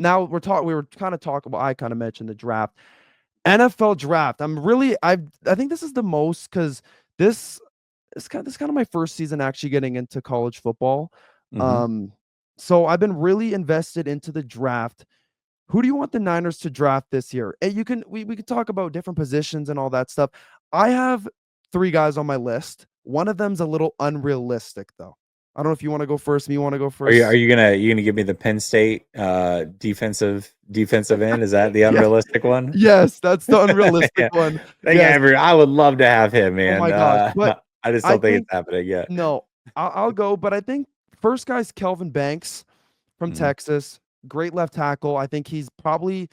now we were kind of talking about, I kind of mentioned the draft. NFL draft. I think this is the most because this this kind of my first season actually getting into college football. Mhm. Um, so I've been really invested into the draft. Who do you want the Niners to draft this year? And we could talk about different positions and all that stuff. I have three guys on my list. One of them's a little unrealistic though. I don't know if you want to go first. Me want to go Are first? you gonna give me the Penn State defensive end? Is that the Yeah. unrealistic one? Yes, that's the unrealistic Yeah. one. Thank Yes. I would love to have him, Oh man. my gosh. But I just I don't think it's think happening yet. no, I'll go. But I think first guy's Kelvin Banks from Mhm. Texas. Great left tackle. I think he's probably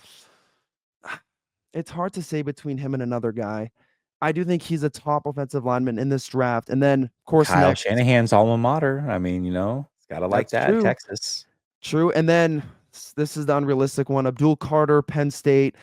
it's hard to say between him and another guy. I do think he's a top offensive lineman in this draft. And then, of course, Kyle next, Shanahan's alma mater. I mean, it's gotta like that's that, true. Texas. True. And then this is the unrealistic one. Abdul Carter, Penn State.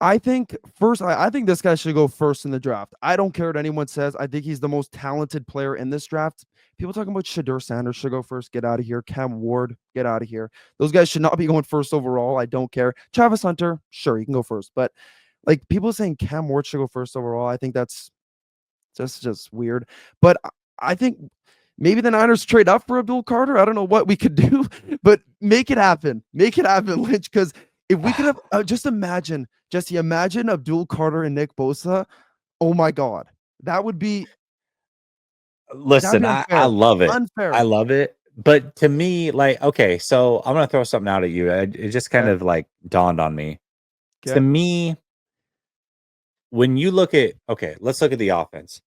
I think first, I think this guy should go first in the draft. I don't care what anyone says. I think he's the most talented player in this draft. People talking about Shadur Sanders should go first. Get out of here. Cam Ward, get out of here. Those guys should not be going first overall. I don't care. Travis Hunter, sure, he can go first. But like people saying Cam Ward should go first overall, I think that's just weird. But I think maybe the Niners trade up for Abdul Carter. I don't know what we could do, but make it happen. Make it happen, Lynch. Because if we could have just imagine, Jesse, imagine Abdul Carter and Nick Bosa. Oh my God. That would be that'd Listen, be I unfair. love it. I Unfair. love it. But to me, like, okay, so I'm gonna throw something out at you. It just kind Okay. of like dawned on me. To Okay. me, when you look at okay, let's look at the offense.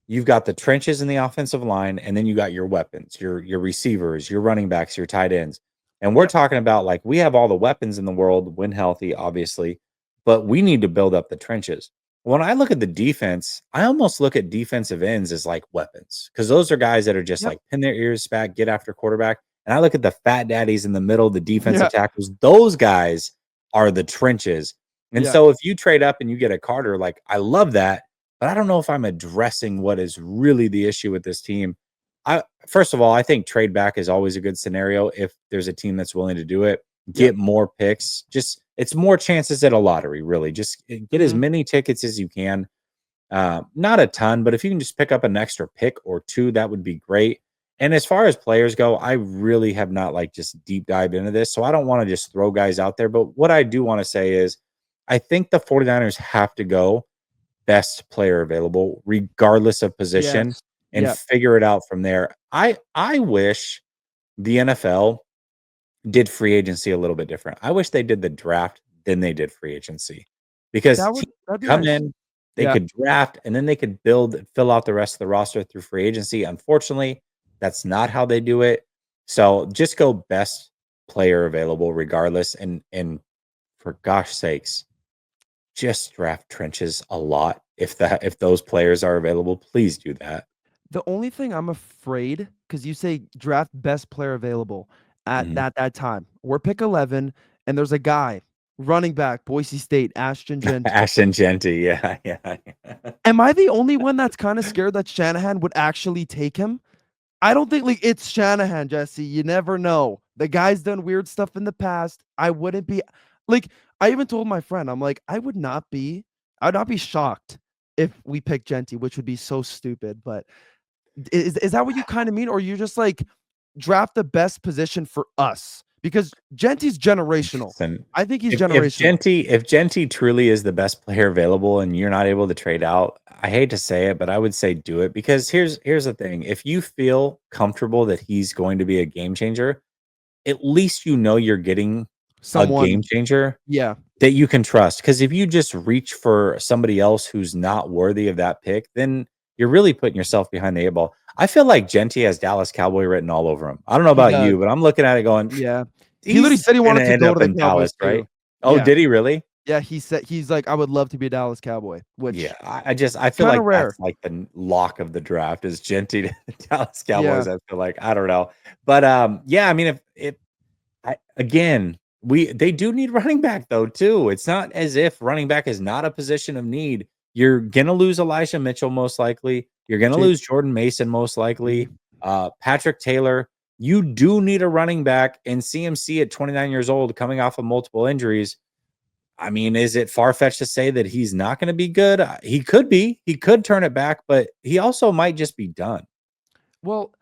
You've got the trenches in the offensive line, and then you got your weapons, your receivers, your running backs, your tight ends. And we're Yep. talking about like we have all the weapons in the world when healthy, obviously, but we need to build up the trenches. When I look at the defense, I almost look at defensive ends as like weapons because those are guys that are just Yep. like pin their ears back, get after quarterback. And I look at the fat daddies in the middle, the defensive Yeah. tackles, those guys are the trenches. And Yeah. so if you trade up and you get a Carter, like I love that, but I don't know if I'm addressing what is really the issue with this team. I first of all, I think trade back is always a good scenario if there's a team that's willing to do it. Yep. Get more picks. Just it's more chances at a lottery, really. Just get as Mhm. many tickets as you can. Not a ton, but if you can just pick up an extra pick or two, that would be great. And as far as players go, I really have not like just deep dived into this. So I don't want to just throw guys out there. But what I do want to say is I think the 49ers have to go best player available, regardless of position, Yes. and Yep. figure it out from there. I wish the NFL did free agency a little bit different. I wish they did the draft than they did free agency because teams That'd be come nice. in, they Yeah. could draft, and then they could fill out the rest of the roster through free agency. Unfortunately, that's not how they do it. So just go best player available regardless. And for gosh sakes, just draft trenches a lot if those players are available, please do that. The only thing I'm afraid, because you say draft best player available at Mhm. that time. We're pick 11, and there's a guy, running back, Boise State, Ashton Jeanty. Ashton Genty, yeah, yeah. Am I the only one that's kind of scared that Shanahan would actually take him? I don't think like it's Shanahan, Jesse. You never know. The guy's done weird stuff in the past. I wouldn't be like I even told my friend, I'm like, I would not be shocked if we pick Genty, which would be so stupid. But is that what you kind of mean? Or you just like draft the best position for us? Because Genty's generational. Listen, I think he's if generational. Genty truly is the best player available and you're not able to trade out, I hate to say it, but I would say do it because here's the thing. If you feel comfortable that he's going to be a game changer, at least you know you're getting a game Someone, changer yeah. that you can trust. Because if you just reach for somebody else who's not worthy of that pick, then you're really putting yourself behind the eight ball. I feel like Genty has Dallas Cowboy written all over him. I don't know He about does. you, but I'm looking at it going, Yeah. He literally he's said he gonna wanted to end go up to the in Cowboys Dallas, too. right? Oh, Yeah. did he really? Yeah, he said he's like, I would love to be a Dallas Cowboy, Yeah, which I feel kind of like rare. that's like the lock of the draft is Genty to the Dallas Yeah. Cowboys. I feel like I don't know, but yeah, I mean, if again, they do need running back though too. It's not as if running back is not a position of need. You're gonna lose Elijah Mitchell most likely. You're gonna Jake. lose Jordan Mason most likely. Mhm. Patrick Taylor. you do need a running back, and CMC at 29 years old, coming off of multiple injuries. I mean, is it far-fetched to say that he's not going to be good? He could be. He could turn it back, but he also might just be done. Well,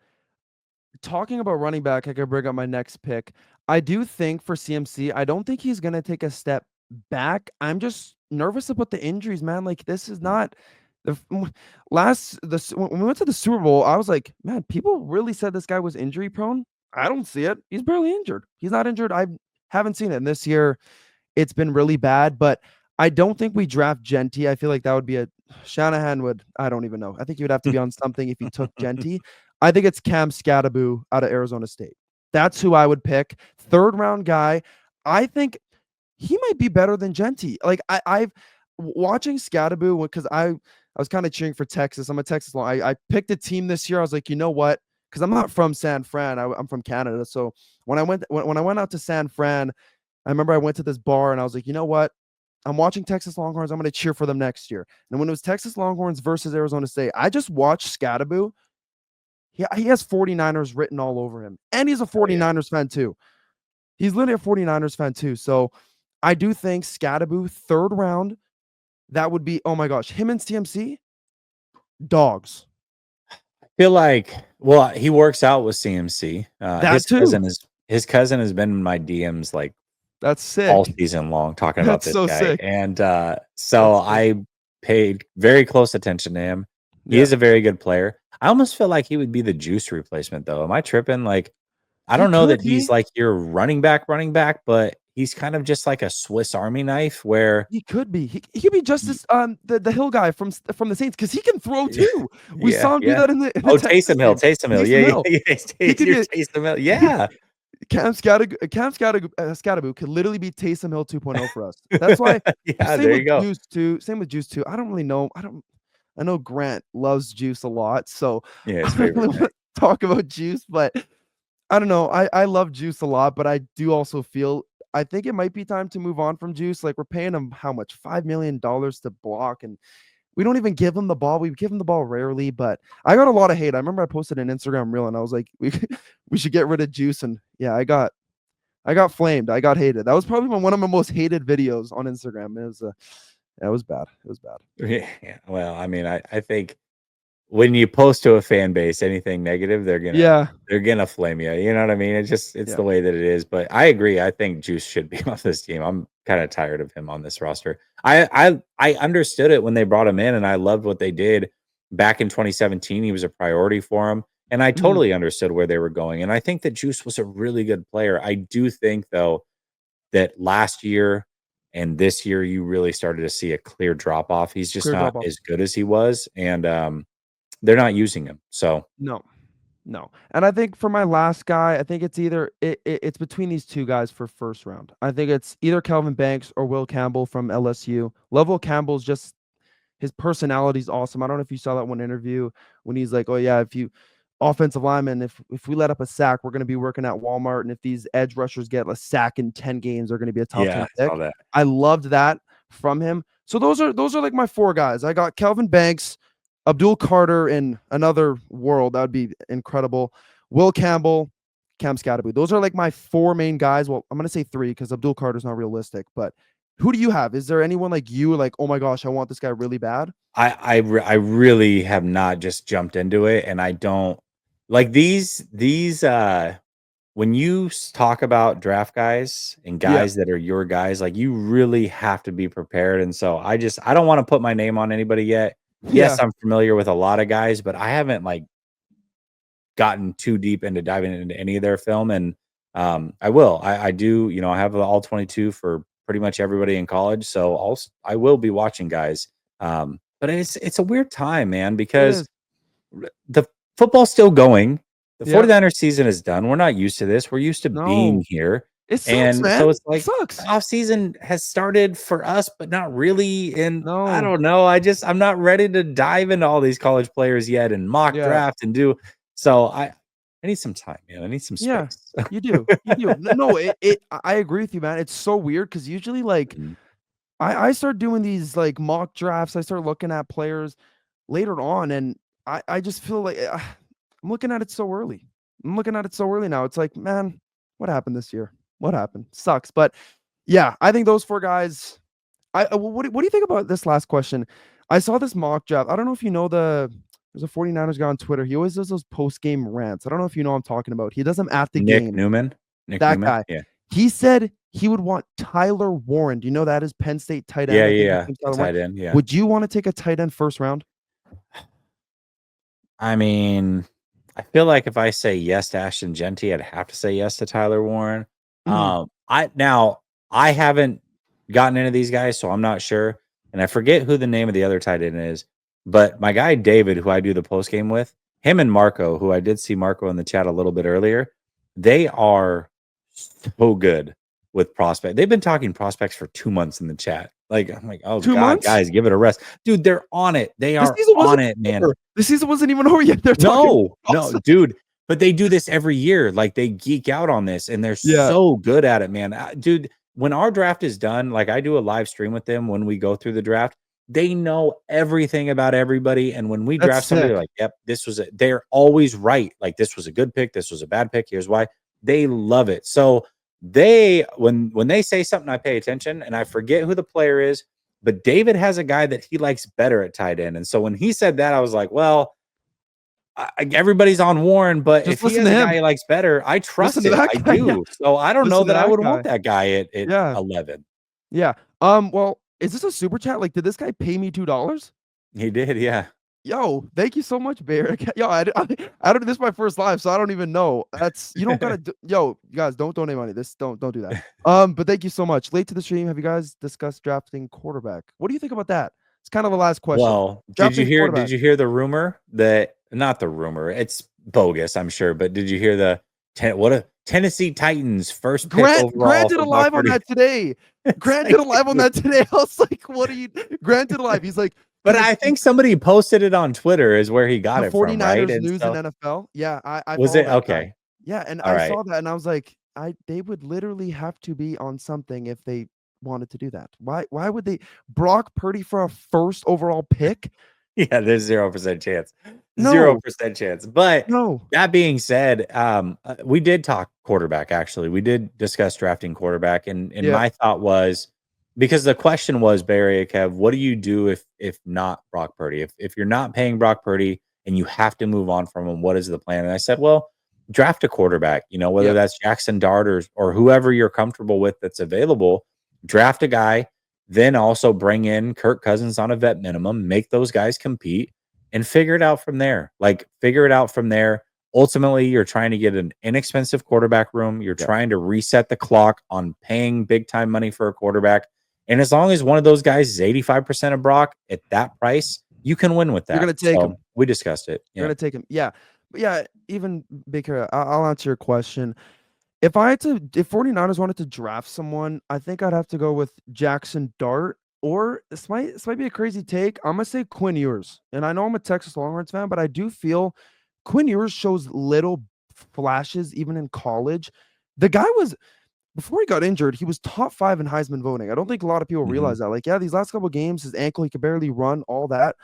talking about running back, I could bring up my next pick. I do think for CMC, I don't think he's gonna take a step back. I'm just nervous about the injuries, man. Like this is not the when we went to the Super Bowl. I was like, man, people really said this guy was injury prone. I don't see it. He's barely injured. He's not injured. I haven't seen it. And this year, it's been really bad. But I don't think we draft Genty. I feel like that would be a Shanahan would. I don't even know. I think he would have to be on something if he took Genty. I think it's Cam Skattebo out of Arizona State. That's who I would pick. Third round guy. I think he might be better than Genty. Like I've watching Skattebo because I was kind of cheering for Texas. I'm a Texas long. I picked a team this year. I was like, you know what? Because I'm not from San Fran. I'm from Canada. So when I went out to San Fran, I remember I went to this bar and I was like, you know what? I'm watching Texas Longhorns. I'm going to cheer for them next year. And when it was Texas Longhorns versus Arizona State, I just watched Skattebo. He has 49ers written all over him. And he's a 49ers fan too. He's literally a 49ers fan too. So I do think Skattebo, third round, that would be, oh my gosh, him and CMC, dogs. I feel like, well, he works out with CMC. That too. His cousin has been in my DMs like That's sick. all season long talking about That's this so guy. sick. And so I paid very close attention to him. He is a very good player. I almost feel like he would be the Juice replacement, though. Am I tripping? Like, I don't know that he's like your running back, but he's kind of just like a Swiss Army knife where he could be. He could be just this the Hill guy from the Saints because he can throw too. We saw him do that in the Taysom Hill. Yeah. Taysom Hill. Yeah. Cam Skattebo could literally be Taysom Hill 2.0 for us. That's why. Yeah, there you go. Juice too. Same with Juice too. I don't really know. I know Grant loves Juice a lot, so yeah, I don't really want to talk about Juice, but I don't know. I love Juice a lot, but I do also feel I think it might be time to move on from Juice. Like we're paying him how much? $5 million to block, and we don't even give him the ball. We give him the ball rarely, but I got a lot of hate. I remember I posted an Instagram reel and I was like, we should get rid of Juice. And yeah, I got flamed. I got hated. That was probably one of my most hated videos on Instagram. It was bad. It was bad. Yeah. Well, I mean, I think when you post to a fan base anything negative, they're gonna flame you. You know what I mean? It's the way that it is. But I agree. I think Juice should be off this team. I'm kind of tired of him on this roster. I understood it when they brought him in, and I loved what they did back in 2017. He was a priority for him, and I totally understood where they were going. And I think that Juice was a really good player. I do think though that last year and this year you really started to see a clear drop off. He's just not as good as he was, and they're not using him. So no. And I think for my last guy, I think it's either it's between these two guys for first round. I think it's either Kelvin Banks or Will Campbell from LSU. Love Will Campbell's just his personality is awesome. I don't know if you saw that one interview when he's like, "Oh yeah, if you offensive lineman, if we let up a sack, we're going to be working at Walmart, and if these edge rushers get a sack in 10 games, they're going to be a top 10 pick." I loved that from him. So those are like my four guys. I got Kelvin Banks, Abdul Carter in another world. That would be incredible. Will Campbell, Cam Skattebo. Those are like my four main guys. Well, I'm going to say three because Abdul Carter's not realistic, but who do you have? Is there anyone like you like, oh my gosh, I want this guy really bad? I really have not just jumped into it, and I don't like these when you talk about draft guys and guys that are your guys, like you really have to be prepared. And so I don't want to put my name on anybody yet. Yes, I'm familiar with a lot of guys, but I haven't like gotten too deep into diving into any of their film. And I will. I do, I have the all 22 for pretty much everybody in college. So I will be watching guys. But it's a weird time, man, because the football's still going. The 49ers season is done. We're not used to this. We're used to being here. It sucks, man. So it's like the off season has started for us, but not really. And I don't know. I'm not ready to dive into all these college players yet and mock draft and do. So I need some time, man. I need some space. Yeah, you do. No, I agree with you, man. It's so weird because usually like I start doing these like mock drafts. I start looking at players later on, and I just feel like I'm looking at it so early. I'm looking at it so early now. It's like, man, what happened this year? What happened? Sucks. But yeah, I think those four guys. What do you think about this last question? I saw this mock draft. I don't know if you know there's a 49ers guy on Twitter. He always does those post-game rants. I don't know if you know what I'm talking about. He does them at the Nick game. Newman. Nick That Newman. guy. Yeah. He said he would want Tyler Warren. Do you know that is Penn State tight end? Yeah. I think his Yeah. name's The Tyler Warren. tight end. Yeah. Would you want to take a tight end first round? I mean, I feel like if I say yes to Ashton Genty, I'd have to say yes to Tyler Warren. Mhm. I haven't gotten into these guys, so I'm not sure. And I forget who the name of the other tight end is, but my guy David, who I do the post game with, him and Marco, who I did see Marco in the chat a little bit earlier, they are so good with prospect. They've been talking prospects for 2 months in the chat. Like, I'm like, oh 2 God, months? guys, give it a rest. Dude, they're on it. They The are season on wasn't it, man. over. The season wasn't even over yet. They're talking No, awesome. dude. But they do this every year. Like they geek out on this, and they're Yeah. so good at it, man. Dude, when our draft is done, like I do a live stream with them when we go through the draft. They know everything about everybody, and when we That's draft somebody, sick. they're like, "Yep, this was it." They're always right. Like this was a good pick. This was a bad pick. Here's why. They love it. So they when they say something, I pay attention, and I forget who the player is. But David has a guy that he likes better at tight end, and so when he said that, I was like, well. Everybody's on Warren, but Just if he listen has to a him. guy he likes better, I Listen trust to it. that I guy. Yeah. do. So I don't know Listen to that I that would guy. want that guy at Yeah. 11. Yeah. Well, is this a super chat? Like, did this guy pay me $2? He did, yeah. Yo, thank you so much, Barrick. Yo, I don't. This is my first live, so I don't even know. That's you don't gotta. Yo, you guys, don't donate money. Don't do that. But thank you so much. Late to the stream. Have you guys discussed drafting quarterback? What do you think about that? It's kind of the last question. Well, Drafting quarterback. did you hear the rumor that not the rumor, it's bogus, I'm sure, but did you hear the what a Tennessee Titans first pick Grant overall did for a Brock live on Purdy? that today. Grant did a live on that today. I was like, what are you? Grant did a live. He's like, But I think somebody posted it on Twitter is where he got the it from, right? 49ers And news in so NFL. Yeah, I was follow it that guy. okay. Yeah, and All I right. saw that and I was like, they would literally have to be on something if they wanted to do that. Why would they Brock Purdy for a first overall pick? Yeah, there's 0% chance. No. 0% chance. But No. that being said, we did talk quarterback, actually. We did discuss drafting quarterback. And Yeah. my thought was because the question was, Barry, Kev, what do you do if not Brock Purdy? If you're not paying Brock Purdy and you have to move on from him, what is the plan? And I said, well, draft a quarterback, whether Yeah. that's Jackson Dart or whoever you're comfortable with that's available, draft a guy. Then also bring in Kirk Cousins on a vet minimum, make those guys compete and figure it out from there. Like figure it out from there. Ultimately, you're trying to get an inexpensive quarterback room. You're trying to reset the clock on paying big time money for a quarterback. And as long as one of those guys is 85% of Brock at that price, you can win with that. You're gonna take him. We discussed it. You're Yeah. gonna take him. Yeah. But yeah, even bigger, I'll answer your question. If 49ers wanted to draft someone, I think I'd have to go with Jackson Dart, or this might be a crazy take. I'm gonna say Quinn Ewers. And I know I'm a Texas Longhorns fan, but I do feel Quinn Ewers shows little flashes even in college. The guy was before he got injured, he was top 5 in Heisman voting. I don't think a lot of people realize that. Like, yeah, these last couple of games, his ankle, he could barely run, all that.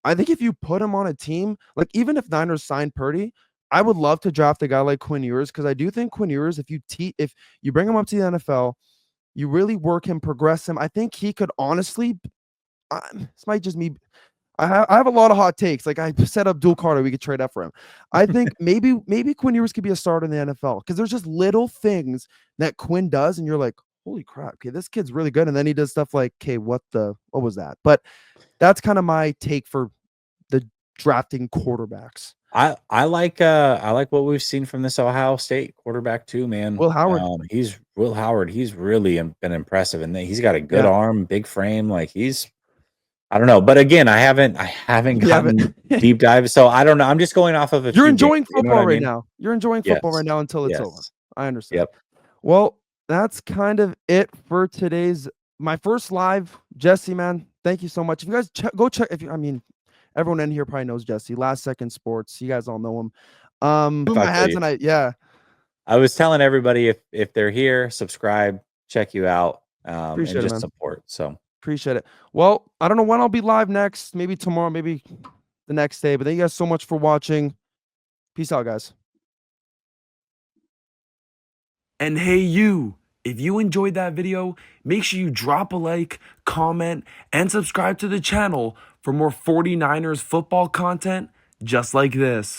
I think if you put him on a team, like even if Niners signed Purdy, I would love to draft a guy like Quinn Ewers because I do think Quinn Ewers, if you bring him up to the NFL, you really work him, progress him. I think he could honestly. This might just me. I have a lot of hot takes. Like I set up Dual Carter, we could trade up for him. I think maybe Quinn Ewers could be a starter in the NFL because there's just little things that Quinn does, and you're like, holy crap, okay, this kid's really good. And then he does stuff like, okay, what was that? But that's kind of my take for the drafting quarterbacks. I like what we've seen from this Ohio State quarterback too, man. Will Howard. He's Will Howard. He's really been impressive, and he's got a good arm, big frame. Like I don't know, but again, I haven't gotten deep dive, so I don't know. I'm just going off of a. You're enjoying games, football right now. You're enjoying football right now until it's over. I understand. Yep. Well, that's kind of it for today's my first live. Jesse, man, thank you so much. If you guys go check, everyone in here probably knows Jesse. Last Second Sports, you guys all know him. My hands and I was telling everybody if they're here, subscribe, check you out, and just support. So appreciate it. Well, I don't know when I'll be live next. Maybe tomorrow, maybe the next day. But thank you guys so much for watching. Peace out, guys. And hey, you, if you enjoyed that video, make sure you drop a like, comment, and subscribe to the channel for more 49ers football content just like this.